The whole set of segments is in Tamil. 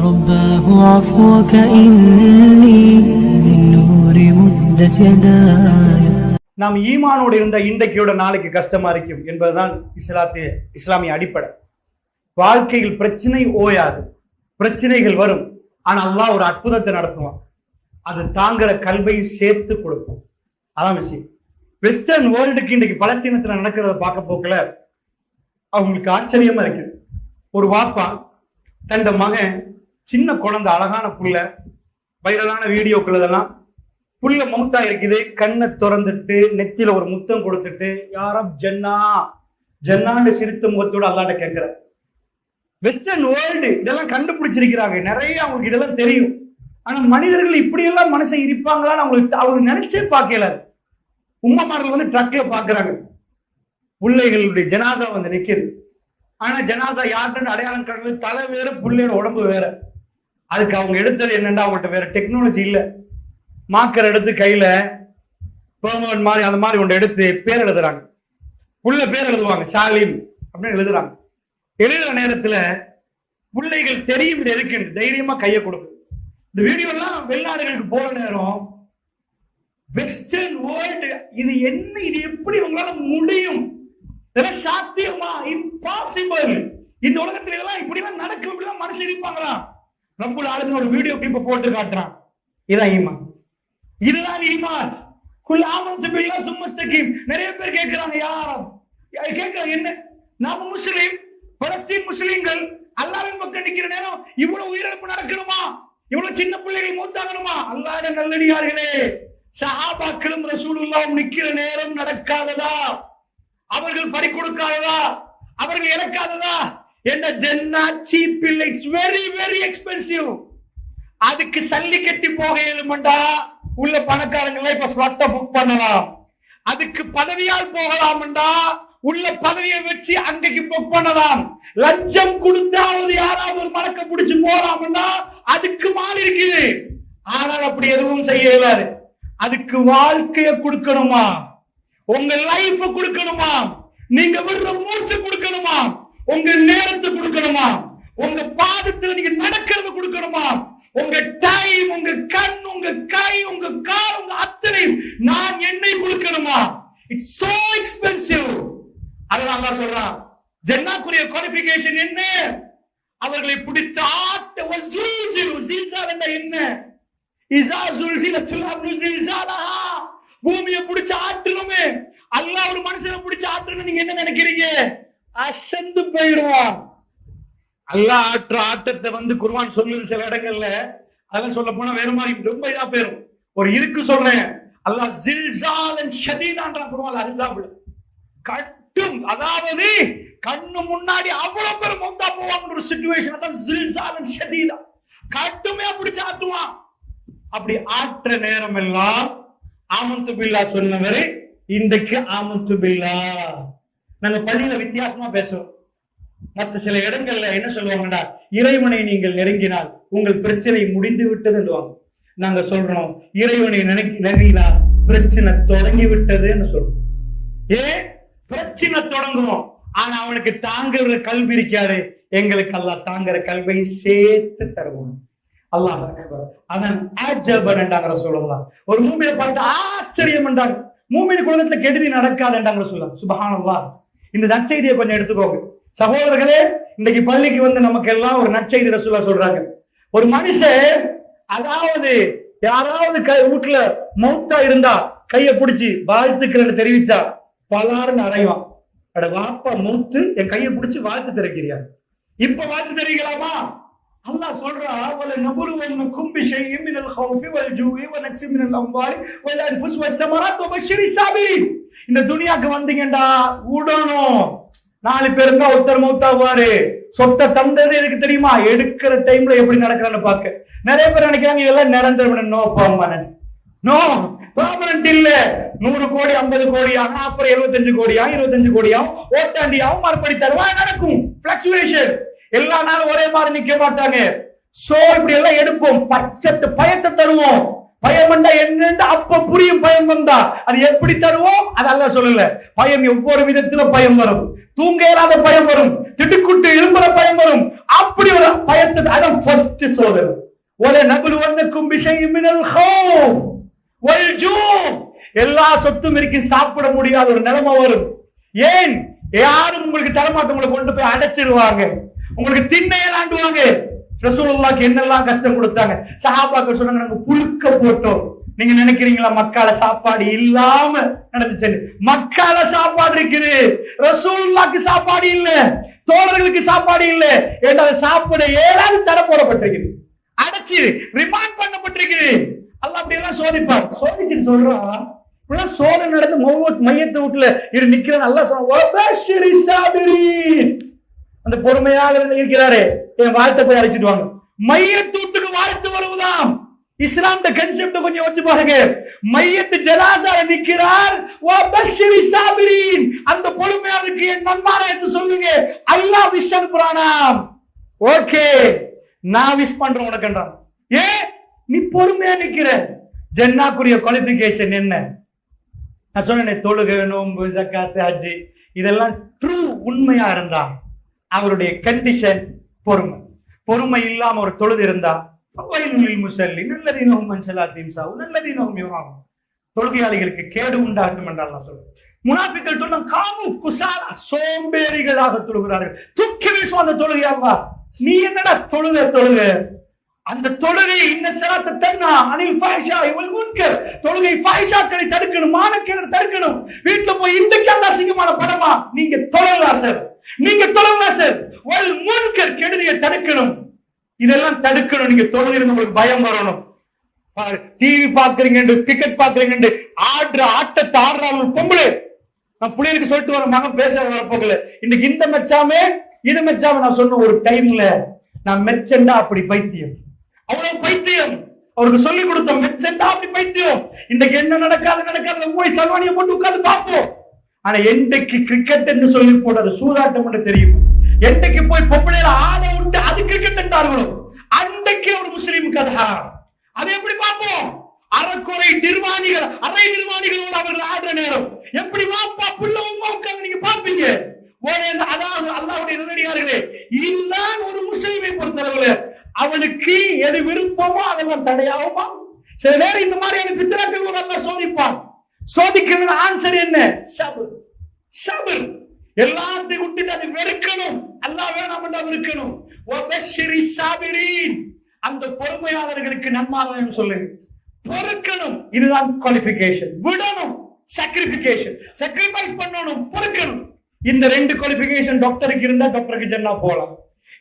رباه عفوك إني من نور مدت يداي. நாம் ஈமானோடு இருந்த இன்றைக்கியோட நாளைக்கு கஷ்டமா இருக்கும் என்பதுதான் இஸ்லாமிய அடிப்படை. வாழ்க்கையில் பிரச்சனை ஓயாது, பிரச்சனைகள் வரும். ஆனா அல்லாஹ் ஒரு அற்புதத்தை நடத்துவான். அது தாங்குற கல்வை சேர்த்து கொடுக்கும். அதான் விஷயம். வெஸ்டர்ன் வேர்ல்டுக்கு இன்றைக்கு பலஸ்தீனத்துல நடக்கிறத பார்க்க போக்கல அவங்களுக்கு ஆச்சரியமா இருக்குது. ஒரு வாப்பா தந்த மகன் சின்ன குழந்தை, அழகான புள்ள, வைரலான வீடியோக்குள்ளதெல்லாம் புள்ள மௌத்தா இருக்குது, கண்ணை திறந்துட்டு நெத்தியில ஒரு முத்தம் கொடுத்துட்டு யாரும் ஜன்னான்னு சிரித்த முகத்தோட அல்லாட்ட கேட்கிற. வெஸ்டர்ன் வேர்ல்டு இதெல்லாம் கண்டுபிடிச்சிருக்கிறாங்க, நிறைய அவங்களுக்கு இதெல்லாம் தெரியும். ஆனா மனிதர்கள் இப்படியெல்லாம் மனசை இருப்பாங்களான்னு அவங்களுக்கு நினைச்சே பார்க்கல. உம்மமார்கள் வந்து ட்ரக்ல பாக்குறாங்க, பிள்ளைகளுடைய ஜனாசா வந்து நிக்குது. ஆனா ஜனாசா யாருன்னு அடையாளம் காட்டுறது தலை வேற, பிள்ளையோட உடம்பு வேற. அதுக்கு அவங்க எடுத்தது என்னன்னா, அவங்கள்ட்ட வேற டெக்னாலஜி இல்ல. மார்க்கர் எடுத்து கையில பெர்மனன்ட் மாதிரி அந்த மாதிரி ஒன்று எடுத்து பேர் எழுதுறாங்க. புள்ள பேர் எழுதுவாங்க, ஷாலிம் அப்படின்னு எழுதுறாங்க. எழுதுற நேரத்துல பிள்ளைகள் தெரியும் இது எதுக்கு, தைரியமா கையை கொடுக்கும். இந்த வீடியோ எல்லாம் வெளிநாடுகளுக்கு போற நேரம் வெஸ்டர்ன் வேர்ல்டு இது என்ன, இது எப்படி உங்களால முடியும், இதெல்லாம் சாத்தியமா, இம்பாசிபிள், இந்த உலகத்துல இதெல்லாம் இப்படி எல்லாம் நடக்கும், இப்படி எல்லாம் மனசு இருப்பாங்களா? ரப்புல் ஆலமீன் ஒரு வீடியோ கிளிப்ப போட்டு காட்டுறான். இதான் ஈமான், இதுதான் ஈமான். குல் ஆமன்து பில்லாஹ் சும்ம இஸ்தகீம். நிறைய பேர் கேக்குறாங்க, யார் கேக்குறாங்க என்ன, நாம முஸ்லிம், பலஸ்தீன் முஸ்லிம்கள் அல்லாஹ்வின் பக்கம் நிக்கிற நேரம் இவ்வளவு உயிரிழப்பு நடக்கணுமா, இவ்வளவு சின்ன பிள்ளைகள் மூத்தாகணுமா? அல்லாஹ்வின் நல்லடியார்களே, சஹாபாக்களும் ரசூலுல்லாஹ்வும் நிக்கிற நேரம் நடக்காததா? அவர்கள் பறி கொடுக்காததா? அவர்கள் இறக்காததா? என்ன ஜன்னா சீப் இல்ல, இட்ஸ் வெரி வெரி எக்ஸ்பென்சிவ். அதுக்கு சல்லி கட்டி போக இயலுமண்டா உள்ள பணக்காரங்களை இப்ப ஸ்லாட்ட புக் பண்ணலாம். அதுக்கு பதவியால் போகலாம்டா உள்ள பதவியை வச்சு அன்றைக்கு புக் பண்ணலாம். லஞ்சம் கொடுத்தாவது யாராவது ஒரு மடக்க பிடிச்சு போலாம்டா அதுக்கு மால் இருக்குது. ஆனால் அப்படி எதுவும் செய்ய இயலாது. அதுக்கு வாழ்க்கைய கொடுக்கணுமா, உங்க லைஃப் கொடுக்கணுமா, நீங்க விடுற மூச்சு கொடுக்கணுமா, உங்க நேரத்தை கொடுக்கணுமா, உங்க பாதத்துல நீங்க நடக்கிறது கொடுக்கணுமா, உங்க டைம், உங்க கண், உங்க கை, உங்க கால், உங்க அத்தனை நான் என்னை கொடுக்கணுமா? It's so expensive. அதனால தான் சொல்றான், ஜன்னாக்குரிய குவாலிஃபிகேஷன் என்ன? அவர்களை பிடித்த ஆட்ட என்ன? பூமியை பிடிச்ச ஆற்றலுமே. அல்லாஹ் ஒரு மனுஷனை பிடிச்ச ஆற்றணும் நீங்க என்ன நினைக்கிறீங்க? அசந்து போயிடுவான். அல்லாஹ் ஆற்ற ஆட்டத்தை வந்து குர்ஆன் சொல்லுது சில இடங்கள்ல. அதெல்லாம் சொல்ல போனா வேற மாதிரி ரொம்ப இதா போயிடும். ஒரு இருக்கு சொல்றேன், அல்லாஹ் ஜில்சாலன் ஷதீதான்றான் குர்ஆன்ல. அல்ஜாபுல கட்டும், அதாவது கண்ணு முன்னாடி அவ்வளவு பேர் மௌத்தா போவாங்க ஒரு சிச்சுவேஷன். அதான் ஜில்சாலன் ஷதீதா, கட்டுமே பிடிச்சு ஆட்டுவான். அப்படி ஆற்ற நேரம் எல்லாம் ஆமன்து பில்லாஹ் சொன்னவரை இன்றைக்கு ஆமன்து பில்லாஹ். நாங்க பள்ளியில வித்தியாசமா பேசுவோம். மற்ற சில இடங்கள்ல என்ன சொல்லுவாங்கடா, இறைவனை நீங்கள் நெருங்கினால் உங்கள் பிரச்சனை முடிந்து விட்டது. நாங்க சொல்றோம், இறைவனை நெருங்கினால் பிரச்சனை தொடங்கி விட்டதுன்னு சொல்றோம். ஏன் பிரச்சனை தொடங்குவோம், ஆனா அவனுக்கு தாங்குற கல்வி இருக்காது. எங்களுக்கு அல்லாஹ் தாங்குற கல்வை சேர்த்து தருவோம். அல்லாஹ் அதன் ஆஜபன் என்றாங்க சொல்லலாம். ஒரு மூமினை பார்த்து ஆச்சரியம் என்றாங்க. மூமின் குலத்துல கெடுதி நடக்காது என்றாங்க சொல்லலாம். சுப்ஹானல்லாஹ். இந்த நற்செய்தியை கொஞ்சம் எடுத்துக்கோங்க சகோதரர்களே. இன்னைக்கு பள்ளிக்கு வந்து நமக்கு எல்லாம் ஒரு நற்செய்தி ரசூலுல்லாஹ் சொல்றாங்க. ஒரு மனுஷன், அதாவது யாராவது வீட்டுல மௌத்தா இருந்தா கைய பிடிச்சி வாழ்த்துக்கள் தெரிவிச்சா பலாருன்னு அறைவான். அட வாப்பா மௌத்து, என் கையை பிடிச்சி வாழ்த்து தெரிவிக்கிறியா? இப்ப வாழ்த்து தெரிவிக்கலாமா? அல்லாஹ் சொல்றா, வல நபுலுவன்னகும் பிஷைஇம் மினல் ஹௌஃபி வல் ஜூஇ வ நக்ஸின் மினல் அம்வாலி வல் அன்ஃபுஸ் வஸ்ஸமராத் வ பஷ்ஷிரிஸ் ஸாபிரீன். இந்த துனியாக்கு வந்தீங்கடா உடணும். 4 பேர் இருந்தா ஒருத்தர் மௌத்தாவாரு. சொத்தை தந்தது எனக்கு தெரியுமா? எடுக்கிற டைம்ல எப்படி நடக்கிறான்னு பாக்க. நிறைய பேர் நினைக்கிறாங்க இதெல்லாம் நிரந்தரம். நோ பர்மனன்ட், நோ பர்மனன்ட் இல்ல. 100 கோடி 50 கோடியா, அப்புறம் 75 கோடியா 25 கோடியா ஓட்டாண்டியாவும் மறுபடி தருவா நடக்கும். பிளக்சுவேஷன். எல்லா நாளும் ஒரே மாதிரி நிக்க மாட்டாங்க. சோ இப்படி எல்லாம் எடுப்போம், பச்சத்தை பயத்தை தருவோம். பயம் வந்தா என்னன்னு அப்ப புரியும். பயம் வந்தா அது எப்படி தருவோம் அது அல்லாஹ் சொல்லல. பயம் ஒவ்வொரு விதத்துல பயம் வரும். தூங்க இயலாத பயம் வரும், திடுக்குட்டு இரும்புற பயம் வரும். அப்படி ஒரு பயத்தை அதான் ஃபர்ஸ்ட் சோதனை. ஒல நபுலுவன்னக்கும் பிஷைஇம் மினல் ஹௌஃப் வல் ஜூ. எல்லா சொத்தும் இருக்கு, சாப்பிட முடியாத ஒரு நிலைமை வரும். ஏன்? யாரும் உங்களுக்கு தரமாட்ட, உங்களை கொண்டு போய் அடைச்சிருவாங்க, உங்களுக்கு திண்ணையலாண்டுவாங்க. ரசூலுல்லாஹ்க்கு என்னெல்லாம் கஷ்டம் கொடுத்தாங்க. சஹாபாக்கள் சொன்னாங்க, நாங்க புழுக்க போட்டோம். நீங்க நினைக்கிறீங்களா மக்கால சாப்பாடு இல்லாம நடந்துச்சு? மக்கால சாப்பாடு இருக்குது, ரசூலுல்லாஹ்க்கு சாப்பாடு இல்ல, தோழர்களுக்கு சாப்பாடு இல்ல. ஏன்னா சாப்பிட ஏதாவது தடை போடப்பட்டிருக்குது, அடைச்சு ரிமாண்ட் பண்ணப்பட்டிருக்குது. அல்லாஹ் அப்படி எல்லாம் சோதிப்பார். சோதிச்சு சொல்றான், இப்படிலாம் சோதனை நடந்து மையத்தை வீட்டுல இரு நிக்கிறான். நல்லா சொல்றான், அந்த பொறுமையாக இருக்கிறாரே, என் வாழ்த்தை போய் அழைச்சிட்டு வாங்க. மையத்தூட்டுக்கு வாழ்த்து வருவதாம் இஸ்லாம் கன்செப்ட். கொஞ்சம் யோசிச்சு பாருங்க. மையத்து ஜனாசால நிக்கிறார், அந்த பொறுமையாளருக்கு என் நன்மாரா என்று சொல்லுங்க. அல்லாஹ் விஷ் அனுப்புறானாம். ஓகே, நான் விஷ் பண்றேன் உனக்குன்றான். ஏன்? நீ பொறுமையா நிக்கிற. ஜன்னாக்குரிய குவாலிஃபிகேஷன் என்ன? நான் சொன்னேன், தொழுகை, நோன்பு, ஜக்காத்து, ஹஜ், இதெல்லாம் ட்ரூ உண்மையா இருந்தா அவருடைய கண்டிஷன் பொறுமை. பொறுமை இல்லாம ஒரு தொழுது இருந்தா தொழுகையாளிகளுக்கு கேடு உண்டாகும் என்று அல்லாஹ் சொல்றார். முனாஃபிக்கள் சொன்ன காமு குசாலா, சோம்பேறிகளாக தொழுகிறார்கள். தூக்கி வீசும் அந்த தொழுகையாவா. நீ என்னடா தொழுக அந்த தொழுகை இன்ன ஸலாத்த தன்னா அனில் ஃபஹ்ஷாஇ வல் முன்கர். தொழுகை ஃபஹ்ஷாக்களை தடுக்கணும், மானக்கேடு தடுக்கணும். வீட்டுல போய் இன்றைக்கு அந்த அசிங்கமான படமா நீங்க தொழலாம் சார், நீங்க தொழலாம் சார். வல் முன்கர், கெடுதியை தடுக்கணும். இதெல்லாம் தடுக்கணும். நீங்க தொழுகிறது உங்களுக்கு பயம் வரணும். டிவி பாக்குறீங்க, கிரிக்கெட் பாக்குறீங்க, ஆடுற ஆட்டத்தை ஆடுறாங்க பொம்பளை. நான் பிள்ளைகளுக்கு சொல்லிட்டு வர மகன் பேச வரப்போகல. இன்னைக்கு இந்த மெச்சாமே இது மெச்சாம நான் சொன்ன ஒரு டைம்ல நான் மெச்சண்டா அப்படி பைத்தியம், அவ்வளவு பைத்தியம். அவருக்கு சொல்லி கொடுத்த மெச்சண்டா அப்படி பைத்தியம். இன்னைக்கு என்ன நடக்காது போய் சல்வானியை போட்டு உட்கார்ந்து பார்ப்போம். ஆனா என்றைக்கு கிரிக்கெட் என்று சொல்லி போட்டது சூதாட்டம் என்று தெரியும், என்றைக்கு போய் பொம்பளையில ஆட விட்டு அது கிரிக்கெட் என்றார்களோ அன்றைக்கு ஒரு முஸ்லீமுக்கு அது ஹராம். அதை எப்படி பார்ப்போம்? அரை நிர்வாணிகளோடு அவர்கள் ஆடுற நேரம் எப்படி வாப்பா புள்ள உமா உட்கார்ந்து நீங்க பார்ப்பீங்க. அதாவது அல்லாஹ்வுடைய நல்லடியார்களே, இதுதான் ஒரு முஸ்லிமை பொறுத்தளவுல அவனுக்கு எது விருப்பமோ அதெல்லாம் தடையாகுமா? சில நேரம் இந்த மாதிரியான பித்ராக்கள் ஒரு அல்லாஹ் சோதிப்பான். சோதிக்கிற ஆன்சர் என்ன? சபர். எல்லாத்தையும் விட்டுட்டு அதை வெறுக்கணும். அல்லாஹ் வேணாம் என்று வெறுக்கணும். அந்த பொறுமையாளர்களுக்கு நன்மாராயம் சொல்லு, பொறுக்கணும். இதுதான் குவாலிஃபிகேஷன். விடணும், சாக்ரிஃபைஸ் பண்ணணும், பொறுக்கணும். இந்த ரெண்டு குவாலிஃபிகேஷன் டாக்டருக்கு இருந்தா டாக்டருக்கு ஜன்னா போலாம்.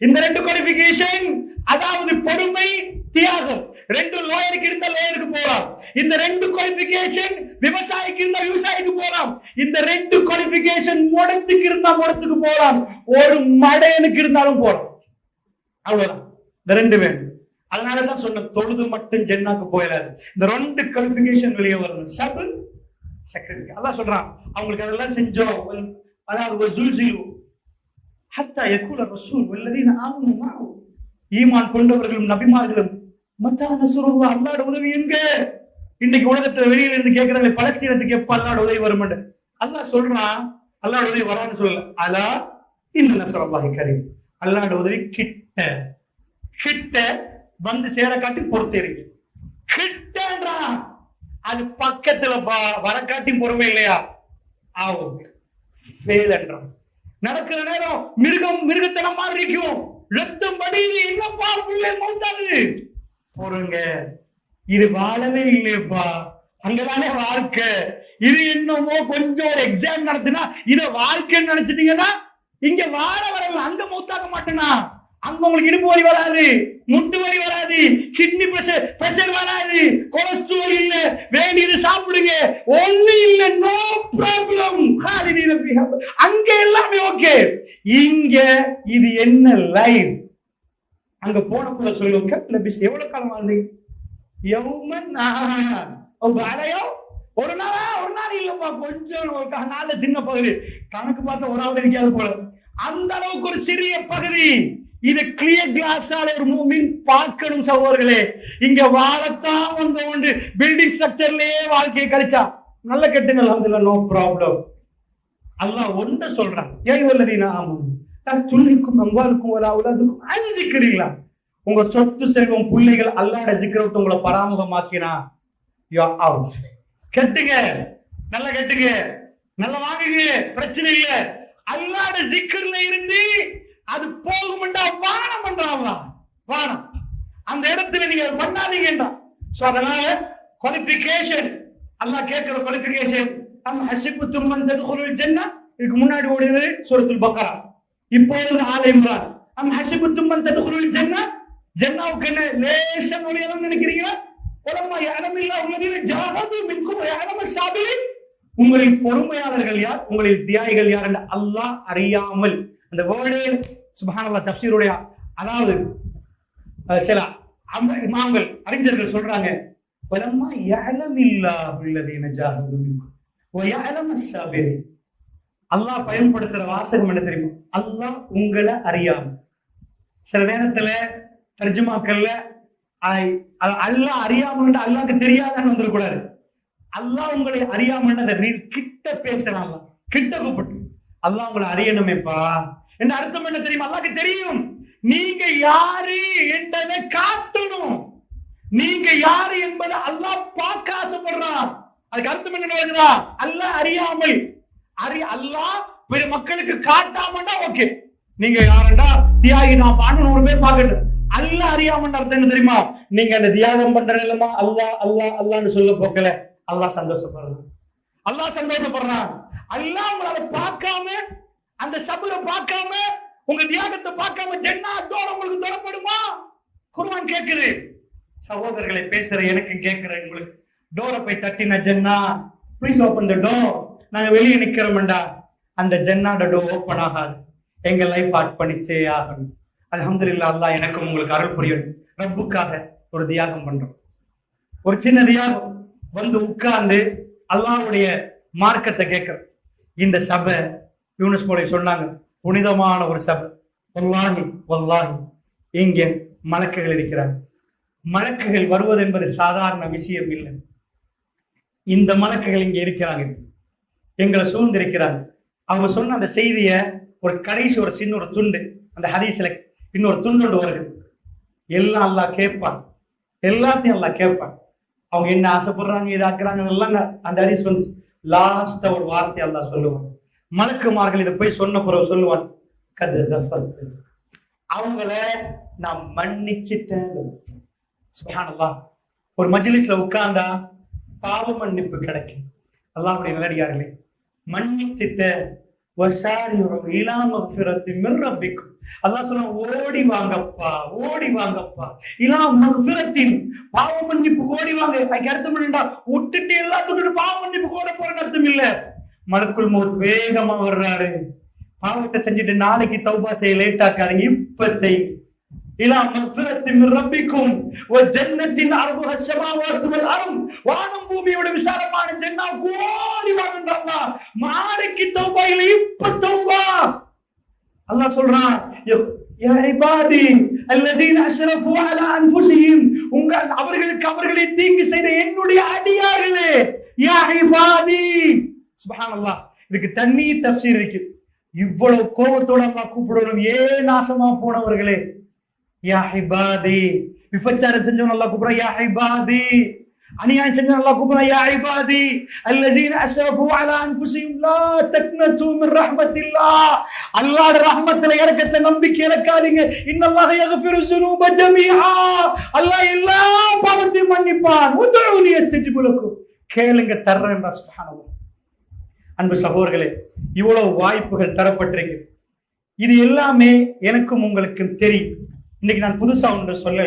இந்த ரெண்டு குவாலிஃபிகேஷன், அதாவது பொறுமை, தியாகம், ரெண்டு லாயருக்கு இருந்தா லாயருக்கு போலாம். இந்த ரெண்டு குவாலிஃபிகேஷன் விவசாயிக்கு இருந்தா விவசாயிக்கு போலாம். இந்த ரெண்டு குவாலிஃபிகேஷன் முடத்துக்கு இருந்தா முடத்துக்கு போலாம். ஒரு மடையனுக்கு இருந்தாலும் போலாம். அவ்வளவுதான், இந்த ரெண்டு வேணும். அதனாலதான் சொன்ன தொழுது மட்டும் ஜென்னாக்கு போயிடாது. இந்த ரெண்டு குவாலிஃபிகேஷன் வெளியே வரணும். சபர், சாக்ரிஃபைஸ். அல்லாஹ் சொல்றான், அவங்களுக்கு அதெல்லாம் செஞ்சோம். அதாவது ஹத்தா யகூல ரசூல் வல்லதீன ஆமனு மஅஹு, ஈமான் கொண்டவர்களும் நபிமார்களும் மத்தா நஸ்ருல்லாஹ், அல்லாஹ்வுடைய உதவி எங்க? இன்னைக்கு உலகத்துல வெளியில இருந்து கேக்குறாங்க, பலஸ்தீனத்துக்கு எப்ப அல்லாஹ்வுடைய உதவி வரும்? அல்லாஹ் சொல்றான், அல்லாஹ்வுடைய உதவி வரான்னு சொல்லல. அலா இன்ன நஸ்ருல்லாஹி கரீம், அல்லாஹ்வுடைய உதவி கிட்ட வந்து சேர காட்டி பொறுத்தேறீங்க. கிட்டன்றான், அது பக்கத்துல வர காட்டி பொறுமை இல்லையா? ஆகும் ஃபெயில் என்றான். நடக்கிற நேரம் மிருகத்தனம் மாதிரி இருக்கும், ரத்தம் வடியுது, என்னப்பா பிள்ளை மௌத்தாது. பொறுங்க, இது வாழவே இல்லையப்பா, அங்கதானே வாழ்க்கை. இது என்னமோ கொஞ்சம் ஒரு எக்ஸாம் நடத்தினா இத வாழ்க்கைன்னு நினைச்சிட்டீங்கன்னா இங்க வாழ வரல, அங்க மௌத்தாக மாட்டேனா. அங்க உங்களுக்கு இடுப்பு வலி வராது, முட்டு வலி வராது, கிட்னி பிரஷர் வராது, கொலஸ்ட்ரால் இல்ல, வேண்டியது சாப்பிடுங்க, ஒண்ணு இல்ல, நோ ப்ராப்ளம். அங்க எல்லாமே ஓகே. இங்க இது என்ன லைஃப்? அங்க போன போல சொல்லுங்க, எவ்வளவு காலம் வாழ்ந்தீங்க? ஒரு நாள் இல்லப்பா, கொஞ்சம் நாள் சின்ன பகுதி, கணக்கு பார்த்த ஒரு ஆள் இருக்காது போல. அந்த அளவுக்கு ஒரு சிறிய பகுதி. இது கிளியர் கிளாஸால ஒரு மூமின் பார்க்கணும் சகோதரர்களே. இங்க வாழத்தான் வந்த ஒன்று பில்டிங் ஸ்ட்ரக்சர்லயே வாழ்க்கையை கழிச்சா நல்ல கெட்டுங்க, அல்ஹம்துலில்லாஹ், நோ ப்ராப்ளம். அல்லாஹ் ஒன்றை சொல்றான், ஏய்வல்லதீன ஆமனு துல்லிக்கும் அம்வாலுக்கும் வலா அவுலாதுக்கும் அன் ஸிக்ரில்லாஹ். உங்க சொத்து செல்வம் பிள்ளைகள் அல்லாஹ்வோட ஸிக்ரை விட்டு உங்களை பராமுகமாக்கினா யூ ஆர் அவுட். கெட்டுங்க, நல்ல கெட்டுங்க, நல்ல வாங்குங்க, பிரச்சனை இல்ல. அல்லாஹ்வோட ஸிக்ர்ல இருந்து அது போகும்டா வானம் பண்றாங்களா, வானம் அந்த இடத்துல நீங்க பண்ணாதீங்கடா. சோ அதனால குவாலிஃபிகேஷன் அல்லாஹ் கேட்கிற குவாலிஃபிகேஷன் அம் ஹஸிபுத்தும் மன் தத்குலுல் ஜன்னah. இதுக்கு முன்னாடி ஓடியது சூரத்துல் பக்ரா, இப்போ ஆல இம்ரான். அம் ஹஸிபுத்தும் மன் தத்குலுல் ஜன்னah, ஜன்னாவுக்கு என்ன லேசா நுழையணும்னு நினைக்கிறீங்களா? வலம்மா யஅலமில்லாஹு அல்லதீன ஜாஹது மின்கும் வயஅலமு ஸாபிரீன். உங்களில் பொறுமையாளர்கள் யார், உங்களில் தியாகிகள் யார் என்று அல்லாஹ் அறியாமல். அந்த வேர்டு சுப்ஹானல்லாஹ் தஃப்சீருடைய, அதாவது சில இமாம்கள் அறிஞர்கள் சொல்றாங்க, வலம்மா யஅலமில்லாஹு அல்லதீன ஜாஹது மின்கும் வயஅலமு ஸாபிரீன். அல்லாஹ் பயன்படுத்துற வாசகம் என்ன தெரியுமா? அல்லாஹ் உங்களை அறியாம. சில நேரத்துல தர்ஜுமாக்கள்ல அல்லாஹ் அறியாமல் அல்லாஹ்க்கு தெரியாதான்னு வந்துடக்கூடாது. அல்லாஹ் உங்களை அறியாமல் கிட்ட பேசலாம், கிட்ட கூப்பிட்டு அல்லாஹ் உங்களை அறியணுமேப்பா என்ன அர்த்தம் என்ன தெரியுமா? அல்லாஹ்க்கு தெரியும் நீங்க யாரு என்பதை காட்டணும். நீங்க யாரு என்பதை அல்லாஹ் பார்க்க ஆசைப்படுறான். அதுக்கு அர்த்தம் என்ன? அல்லாஹ் அறியாமல் அல்லாஹ் பிற மக்களுக்கு காட்டாமண்டா ஓகே, நீங்க யாருண்டா தியாகி நான் பாடணும், 100 பேர் பார்க்கணும். அல்லாஹ் அறியாமன்ற அர்த்தம் என்ன தெரியுமா? நீங்க அந்த தியாகம் பண்ற இல்லமா அல்லாஹ் அல்லாஹ் அல்லாஹ்னு சொல்ல போக்கல அல்லாஹ் சந்தோஷப்படுறான். அல்லாஹ் சந்தோஷப்படுறான். அல்லாஹ் உங்களை பார்க்காம, அந்த சபரை பார்க்காம, உங்க தியாகத்தை பார்க்காம ஜன்னத்தோட உங்களுக்கு தரப்படுமா? குர்ஆன் கேக்குது. சகோதரர்களை பேசுற எனக்கு கேட்கிற உங்களுக்கு, டோரை போய் தட்டின ஜன்னா ப்ளீஸ் ஓபன் தி டோர், நாங்க வெளியே நிக்கிறோம்டா, அந்த ஜன்னாட டோர் ஓபன் ஆகாது. எங்க லைஃப் அர்ப்பணிச்சே ஆகணும். அல்ஹம்துலில்லாஹ், அல்லாஹ் எனக்கும் உங்களுக்கு அருள் புரியணும். ரப்புக்காக ஒரு தியாகம் பண்றோம், ஒரு சின்ன தியாகம். வந்து உட்கார்ந்து அல்லாஹ்வுடைய மார்க்கத்தை கேட்கிறோம். இந்த சபை யூனுஸ் மௌலவி சொன்னாங்க, புனிதமான ஒரு சபை. வல்லாஹி வல்லாஹி இங்க மலக்குகள் இருக்கிறாங்க. மலக்குகள் வருவது என்பது சாதாரண விஷயம் இல்லை. இந்த மலக்குகள் இங்க இருக்கிறாங்க, எங்களை சூழ்ந்திருக்கிறாங்க. அவங்க சொன்ன அந்த செய்திய ஒரு கடைசி ஒரு சின்ன ஒரு துண்டு, அந்த ஹதீஸ்ல இன்னொரு துண்டு வருது. எல்லாம் அல்லாஹ் கேட்பான், எல்லாத்தையும் அல்லாஹ் கேட்பான். அவங்க என்ன ஆசைப்படுறாங்க, இதாக்குறாங்க எல்லாம் அந்த ஹதீஸ் வந்து லாஸ்டா ஒரு வார்த்தை அல்லாஹ் சொல்லுவான். மலக்குமார்கள் இதை போய் சொன்ன பிறகு சொல்லுவான், அவங்கள நான் மன்னிச்சிட்டேன். சுப்ஹானல்லாஹ். ஒரு மஜ்லிஸ்ல உட்கார்ந்தா பாவ மன்னிப்பு கிடைக்கும். அல்லாஹ்வுடைய நல்லடியார்களே, மன்னிச்சிட்ட அல்லாஹ் சொன்ன ஓடி வாங்கப்பா, ஓடி வாங்கப்பா, இலா மக்ஃபிரத்தின், பாவ மன்னிப்பு ஓடி வாங்க. அதுக்கு அர்த்தம் என்னடா, விட்டுட்டு எல்லாத்துக்கும் பாவ மன்னிப்பு ஓட போறன்னு அர்த்தம் இல்ல. மலக்குல் மௌத் வேகமா வர்றாரு. பாவத்தை செஞ்சுட்டு நாளைக்கு தௌபா செய்ய லேட் ஆக்காதீங்க, இப்ப செய். இலா மக்ஃபிரத்தின் மின் ரப்பிக்கும் வ ஜன்னத்தின் அர்துஹா ஸமாவாத்து வல் அர்த், வானம் பூமியோட விசாலமான ஜன்னத்துக்கு ஓடி வாங்கன்றா. நாளைக்கு தௌபா இல்ல, இப்ப தௌபா. அல்லாஹ் சொல்றான், யா இபாதி அல்லதீன அஸ்ரஃபு அலா அன்ஃபுஸிஹிம், அவர்களுக்கு அவர்களே தீங்கு செய்த என்னுடைய அடியார்களே, யா இபாதி. சுப்ஹானல்லாஹ். இதுக்கு தண்ணி தஃப்சீர் இருக்கு. இவ்வளவு கோபத்தோட அல்லாஹ் கூப்பிடணும், ஏன் நாசமா போனவர்களே, யா இபாதி. விபச்சாரம் செஞ்சவன் அல்லாஹ் கூப்பிடுறான், யா இபாதி. அநியாயம் செஞ்சவன் அல்லாஹ் கூப்பிடுறான், யா இபாதி அல்லதீன அஸ்ரஃபு அலா அன்ஃபுஸிஹிம் லா தக்னது மின் ரஹ்மத்தில்லாஹ். அல்லாஹ்வுடைய ரஹ்மத்துல இரக்கத்தை நம்பிக்கை இழக்காதீங்க. இன்னல்லாஹ யக்ஃபிரு ஸுனூப ஜமீஆ, அல்லாஹ் எல்லா பாவத்தையும் மன்னிப்பான். உதுஊனி அஸ்தஜிபு லக்கும், கேளுங்க தர்றேன். சுப்ஹானல்லாஹ். அன்பு சகோதரர்களே, இவ்வளவு வாய்ப்புகள் தரப்பட்டிருக்கு. இது எல்லாமே எனக்கும் உங்களுக்கும் தெரியும். இன்னைக்கு நான் புதுசா ஒன்று சொல்ல,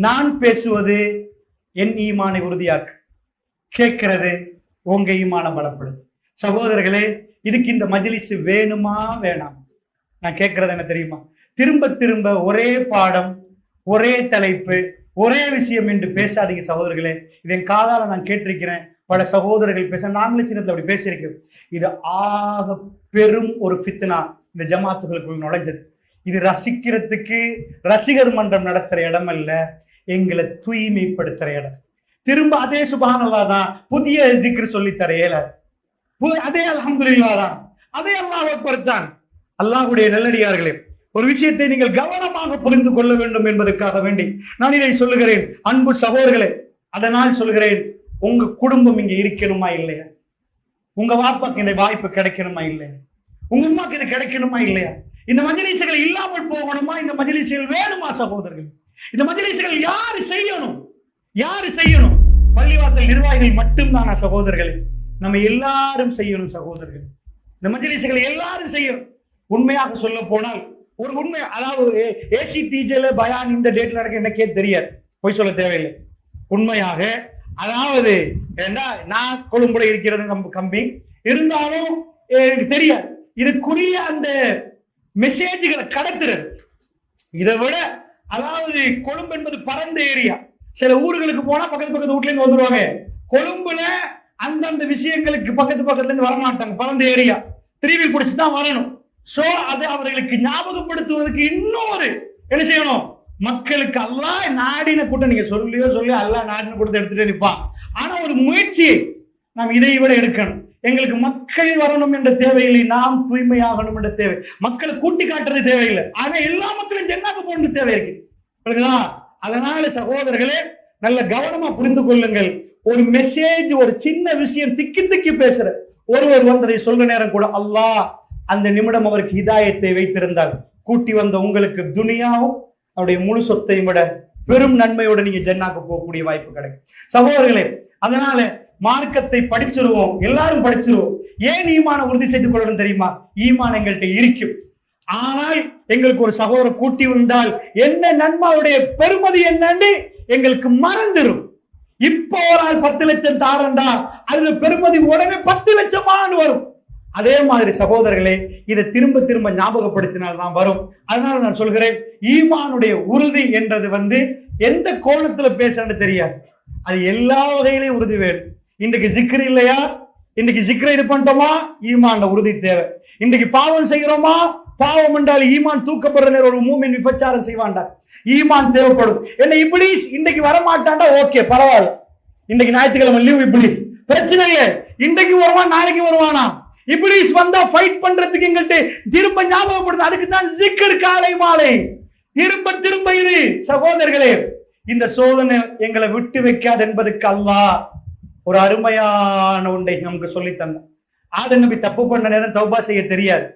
நான் பேசுவது என் ஈமானை உறுதியாக்கு, கேட்கிறது உங்க ஈமான பலப்படுது. சகோதரர்களே, இதுக்கு இந்த மஜ்லிஸ் வேணுமா வேணாம்? நான் கேட்கறது என்ன தெரியுமா? திரும்ப திரும்ப ஒரே பாடம், ஒரே தலைப்பு, ஒரே விஷயம் என்று பேசாதீங்க சகோதரர்களே. இது என் காதால நான் கேட்டிருக்கிறேன். பல சகோதரர்கள் பேச, நாங்களே சின்னத்துல அப்படி பேசியிருக்கோம். இது ஆக பெரும் ஒரு ஃபித்னா இந்த ஜமாத்துகளுக்குள் நுழைஞ்சது. இது ரசிக்கிறதுக்கு ரசிகர் மன்றம் நடத்துற இடம் அல்ல, எங்களை தூய்மைப்படுத்துற இடம். திரும்ப அதே சுப்ஹானல்லாஹ் தான், புதிய ஜிக்ர் சொல்லி தர இயலாது. அதே அல்ஹம்துலில்லாஹ் தான், அதே அல்லாஹ் அக்பர் தான். அல்லாஹ்வுடைய நல்லடியார்களே, ஒரு விஷயத்தை நீங்கள் கவனமாக புரிந்து கொள்ள வேண்டும் என்பதற்காக வேண்டி நான் இதை சொல்லுகிறேன். அன்பு சகோதரர்களே, அதனால் சொல்கிறேன், உங்க குடும்பம் இங்க இருக்கணுமா இல்லையா? உங்க வாப்பாக்கு இந்த வாய்ப்பு கிடைக்கணுமா இல்லையா? உங்க அம்மாக்கு இது கிடைக்கணுமா இல்லையா? இந்த மஜ்லிஸ்கள் இல்லாமல் போகணுமா? இந்த மஜ்லிஸ்கள் வேணுமா சகோதரர்கள்? இந்த மஜ்லிஸ்கள் யாரு செய்யணும்? யாரு செய்யணும்? பள்ளிவாசல் நிர்வாகிகள் மட்டும்தானா சகோதரர்களே? நம்ம எல்லாரும் செய்யணும் சகோதரர்கள். இந்த மஜ்லிஸ்களை எல்லாரும் செய்யணும். உண்மையாக சொல்ல போனால் ஒரு உண்மை, அதாவது ஏசிடிஜேல பயான் இந்த டேட்ல நடக்க எனக்கே தெரியாது, போய் சொல்ல தேவையில்லை. உண்மையாக, அதாவது நான் கொழும்புல இருக்கிறது கம்பி இருந்தாலும் எனக்கு தெரியாது இதுக்குரிய அந்த மெசேஜ்களை கடத்துறது. இதை விட, அதாவது கொழும்பு என்பது பரந்த ஏரியா. சில ஊர்களுக்கு போனா பக்கத்து வீட்டுல இருந்து வந்துருவாங்க. கொழும்புல அந்தந்த விஷயங்களுக்கு பக்கத்துல இருந்து வரமாட்டாங்க. பரந்த ஏரியா, திருவில் பிடிச்சுதான் வரணும். சோ அது அவர்களுக்கு ஞாபகப்படுத்துவதற்கு இன்னொரு என்ன செய்யணும்? மக்களுக்கு அல்லாஹ் நாடின கூட்டம், நீங்க சொல்லி அல்லாஹ் நாடின கூட்டத்தை எடுத்துட்டு நிற்பான். ஆனா ஒரு முயற்சியை நாம் இதை விட எடுக்கணும். எங்களுக்கு மக்கள் வரணும் என்ற தேவையில்லை, நாம் தூய்மையாகணும் என்ற தேவை. மக்களை கூட்டி காட்டுறது தேவையில்லை, ஆனா எல்லா மக்களும் ஜன்னாக்கு போன தேவை இருக்கு. அதனால சகோதரர்களே, நல்ல கவனமா புரிந்து கொள்ளுங்கள். ஒரு மெசேஜ், ஒரு சின்ன விஷயம் திக்கி பேசுற ஒருவர் வந்ததை சொல்ற நேரம் கூட அல்லாஹ் அந்த நிமிடம் அவருக்கு ஹிதாயத்தை வைத்திருந்தால், கூட்டி வந்த உங்களுக்கு துனியாவும் அவருடைய முழு சொத்தையும் விட பெரும் நன்மையோட நீங்க ஜன்னாக்கு போகக்கூடிய வாய்ப்பு கிடைக்கும் சகோதரர்களே. அதனால மார்க்கத்தை படிச்சிருவோம், எல்லாரும் படிச்சிருவோம். ஏன் ஈமான உறுதி செய்து கொள்ளணும் தெரியுமா? ஈமான் எங்கள்கிட்ட இருக்கும். ஆனால் எங்களுக்கு ஒரு சகோதரர் கூட்டி வந்தால் என்ன நன்மாவுடைய பெருமதி என்னன்னு எங்களுக்கு மறந்துடும். இப்போ ஒரு ஆள் 10 லட்சம் தாரண்டா, அதுல பெருமதி உடனே 10 லட்சமானு வரும். அதே மாதிரி சகோதரர்களே, இதை திரும்ப ஞாபகப்படுத்தினால் தான் வரும். அதனால நான் சொல்கிறேன், ஈமானுடைய உறுதி என்றது எந்த கோணத்துல பேசுறேன்னு தெரியாது, அது எல்லா வகையிலையும் உறுதி வேணும். இன்றைக்கு ஜிக்ர் இல்லையா? இன்னைக்கு ஜிக்ரை இது பண்ணிட்டோமா? ஈமான்ல உறுதி தேவை. இன்றைக்கு பாவம் செய்கிறோமா? பாவம் என்றால் ஈமான் தூக்கப்படுற நேரம் ஒரு மூமின் விபச்சாரம் செய்வான்டா, ஈமான் தேவைப்படும். என்ன இப்லீஸ் இன்றைக்கு வரமாட்டான்டா, ஓகே பரவாயில்ல, இன்றைக்கு ஞாயிற்றுக்கிழமை லீவ், இப்லீஸ் பிரச்சனை இல்லை. இன்றைக்கு வருவான், நாளைக்கு வருவானா? இப்லீஸ் வந்தா ஃபைட் பண்றதுக்கு எங்கிட்ட திரும்ப ஞாபகப்படுது. அதுக்கு தான் ஜிக்ர் காலை மாலை திரும்ப இது. சகோதரர்களே, இந்த சோதனை எங்களை விட்டு வைக்காது என்பதற்கு அல்லாஹ் ஒரு அருமையான ஒன்றை நமக்கு சொல்லி தந்தான். ஆதம் நபி தப்பு பண்ண நேரம் தௌபா செய்ய தெரியாது,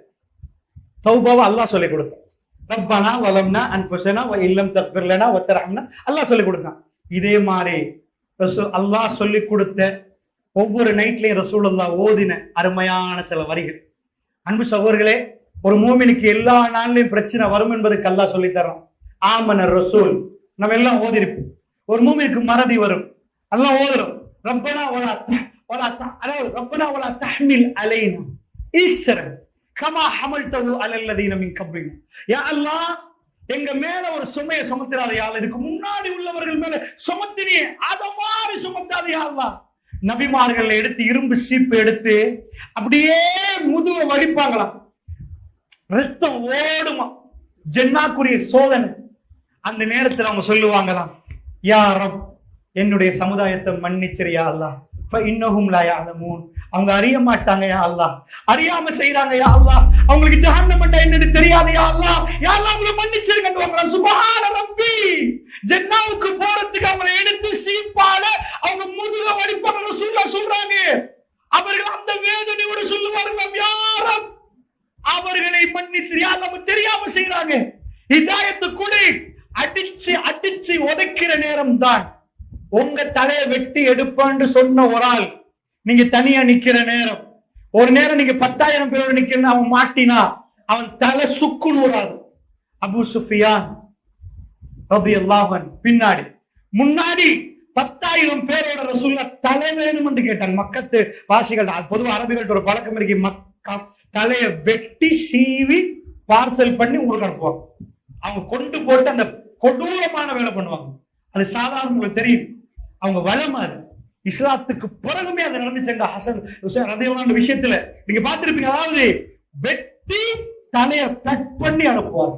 தௌபாவை அல்லாஹ் சொல்லி கொடுத்தான். ரப்பனா வலம்னா அன்ஃபுஸனா வ இல்லம் தக்ஃபிர் லனா வ தர்ஹம்னா அல்லாஹ் சொல்லி கொடுத்தான். இதே மாதிரி அல்லாஹ் சொல்லி கொடுத்த ஒவ்வொரு நைட்லயும் ரசூலுல்லாஹ் ஓதின அருமையான சில வரிகள். அன்பு சகோதரர்களே, ஒரு மூமினுக்கு எல்லா நாள்லயும் பிரச்சனை வரும் என்பதுக்கு அல்லாஹ் சொல்லி தரோம். ஆமன ரசூல் நம்ம எல்லாம் ஓதிருப்போம். ஒரு மூமினுக்கு மறதி வரும், அல்லாஹ் ஓதுறோம். ரப்பனா வலா தஹ்மில் அலைனா இஸ்ரன் கமா ஹமல்தஹு அலல்லதீன மின் கப்லினா. யா அல்லாஹ், எங்க மேல ஒரு சுமையை சுமத்திராத யா அல்லாஹ், இதுக்கு முன்னாடி உள்ளவர்கள் மேல சுமத்தினே அத மாதிரி சுமத்தாத யா அல்லாஹ். நபிமார்கள் எடுத்து இரும்பு சீப்பு எடுத்து அப்படியே முதுக வலிப்பாங்களாம், ரத்தம் ஓடுமா, ஜன்னாக்குரிய சோதனை. அந்த நேரத்தில் அவங்க சொல்லுவாங்களாம், யா ரப், என்னுடைய சமுதாயத்தை மன்னிச்சிரியா அல்லாஹ், ஃபஇன்னஹும் லா யஅலமூன், அவங்க அறிய மாட்டாங்க யா அல்லாஹ், அறியாம செய்றாங்க யா அல்லாஹ், அவங்களுக்கு ஜஹன்னம் என்னன்னு தெரியாது யா அல்லாஹ், யா அல்லாஹ் அவங்களை மன்னிச்சிருங்க. சுப்ஹான ரப்பி, ஜன்னாவுக்கு போறதுக்கு அவங்களை எடுத்து சீப்பால அவங்க முதுக வலிப்பாங்க. ரசூலுல்லாஹ் சொல்றாங்க, அவர்கள் அந்த வேதனையோட சொல்லுவார்கள், யா ரப், அவர்களை மன்னித்து, யா அல்லாஹ் தெரியாம செய்றாங்க, ஹிதாயத்து கொடு. அடிச்சு உதைக்கிற நேரம் தான் உங்க தலையை வெட்டி எடுப்பான்னு சொன்ன ஒரு ஆள் நீங்க தனியா நிக்கிற நேரம், ஒரு நேரம் நீங்க 10,000 பேரோட நிக்கிறன்னு அவன் மாட்டினா அவன் தலை சுக்குன்னு வராது. அபூ சுஃபியான் ரலியல்லாஹு அன்ஹு பின்னாடி, முன்னாடி 10,000 பேரோட ரசூலுல்லாஹ் தலை வேணும் என்று கேட்டாங்க. மக்கத்து வாசிகள், பொதுவாக அரபிகள்ட்ட ஒரு பழக்கம் இருக்கு, தலையை வெட்டி சீவி பார்சல் பண்ணி ஊருக்கு அனுப்புவாங்க. அவங்க கொண்டு போட்டு அந்த கொடூரமான வேலை பண்ணுவாங்க. அது சாதாரண உங்களுக்கு தெரியும், அவங்க வளம். அது இஸ்லாத்துக்கு பிறகுமே அது நடந்துச்சு. ஹசன் ஹுசைன் ரலியல்லாஹு அன்ஹு விஷயத்துல நீங்க பார்த்திருப்பீங்க. அதாவது வெட்டி தலையை கட் பண்ணி அனுப்புவாங்க.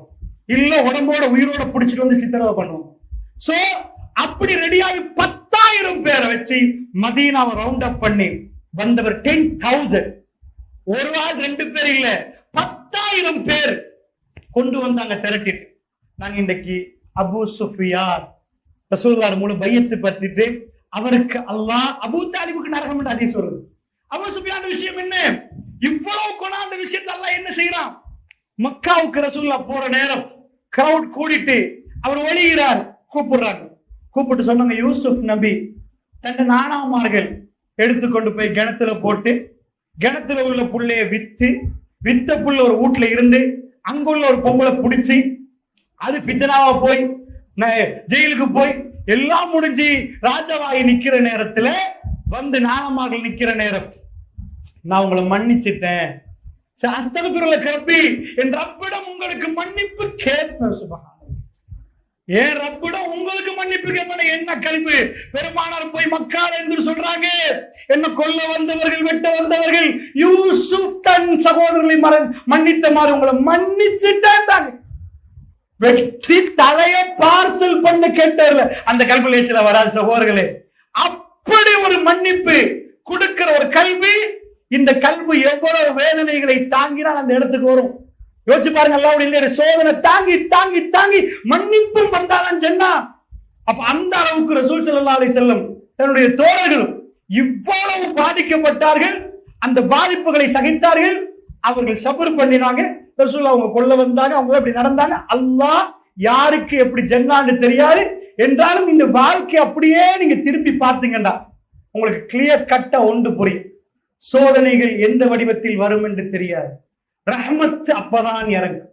இல்ல உடம்போட உயிரோட பிடிச்சிட்டு வந்து சித்திரவதை பண்ணுவோம். சோ அப்படி ரெடியாகி 10,000 பேரை வச்சு மதீனாவை ரவுண்ட் அப் பண்ணி வந்தவர் 10,000. ஒரு ஆள் 2 பேர் இல்ல, 10,000 பேர் கொண்டு வந்தாங்க திரட்டிட்டு. நாங்க இன்றைக்கு அபூ சுஃபியான் ரசூலுல்லாஹ் மூலம் பையத்து பத்திட்டு அவருக்கு அல்லாஹ் அபூ தாலிபுக்கு நரகம் என்று ஹதீஸ் வருது. அபூ சுஃபியான் விஷயம் என்ன? இவ்வளவு கொண்டாந்த விஷயத்தை அல்லாஹ் என்ன செய்யறான்? மக்காவுக்கு ரசூலுல்லாஹ் போற நேரம் கிரவுட் கூடிட்டு அவர் ஒளிகிறார், கூப்பிடுறாங்க. கூப்பிட்டு சொன்னாங்க, யூசுப் நபி தன்னை நானாமார்கள் எடுத்துக்கொண்டு போய் கிணத்துல போட்டு கிணத்துல உள்ள புள்ளைய வித்த புள்ள ஒரு வீட்டுல இருந்து அங்குள்ள ஒரு பொம்பளை பிடிச்சி அது ஃபித்னாவா போய் ஜெயிலுக்கு போய் எல்லாம் முடிஞ்சு ராஜாவாகி நிக்கிற நேரத்துல வந்து நானாமார்கள் நிக்கிற நேரம் நான் உங்களை மன்னிச்சிட்டேன், அஸ்தக்ஃபிருல்லாஹ் கரப்பி, என் ரப்பிடம் உங்களுக்கு மன்னிப்பு கேட்பேன். சுப்ஹானல்லாஹ், ஏன் ரப்பிடம் உங்களுக்கு மன்னிப்பு கேட்பேன்? என்ன கல்வி? பெருமானார் போய் மக்கால என்று சொல்றாங்க, என்ன கொல்ல வந்தவர்கள் வெட்ட வந்தவர்கள் யூசுப் தன் சகோதரர்களை மன்னித்த மாதிரி உங்களை மன்னிச்சுட்டாங்க. வெட்டி தலைய பார்சல் பண்ண கேட்டார்ல, அந்த கல்குலேஷன்ல வராது சகோதரர்களே. அப்படி ஒரு மன்னிப்பு கொடுக்கிற ஒரு கல்வி, இந்த கல்வி எவ்வளவு வேதனைகளை தாங்கினால் அந்த இடத்துக்கு வரும். யோசிச்சு பாருங்க, அல்லாஹ்வுடைய சோதனை தாங்கி தாங்கி தாங்கி மன்னிப்பும் வந்தாதான் ஜன்னா. அப்ப அந்த அளவுக்கு ரசூல் ஸல்லல்லாஹு அலைஹி வஸல்லம் தன்னுடைய தோழர்களும் இவ்வளவு பாதிக்கப்பட்டார்கள், அந்த பாதிப்புகளை சகித்தார்கள், அவர்கள் சபர் பண்ணினாங்க. ரசூலுல்லாஹ் அவங்க கொல்ல வந்தாங்க, அவங்க எப்படி நடந்தாங்க. அல்லாஹ் யாருக்கு எப்படி ஜன்னான்னு தெரியாது என்றாலும் இந்த வாழ்க்கை அப்படியே நீங்க திருப்பி பார்த்தீங்கன்னா உங்களுக்கு கிளியர் கட்டா ஒன்று புரியும். சோதனைகள் எந்த வடிவத்தில் வரும் என்று தெரியாது, ரஹ்மத் அப்பதான் இறங்கும்.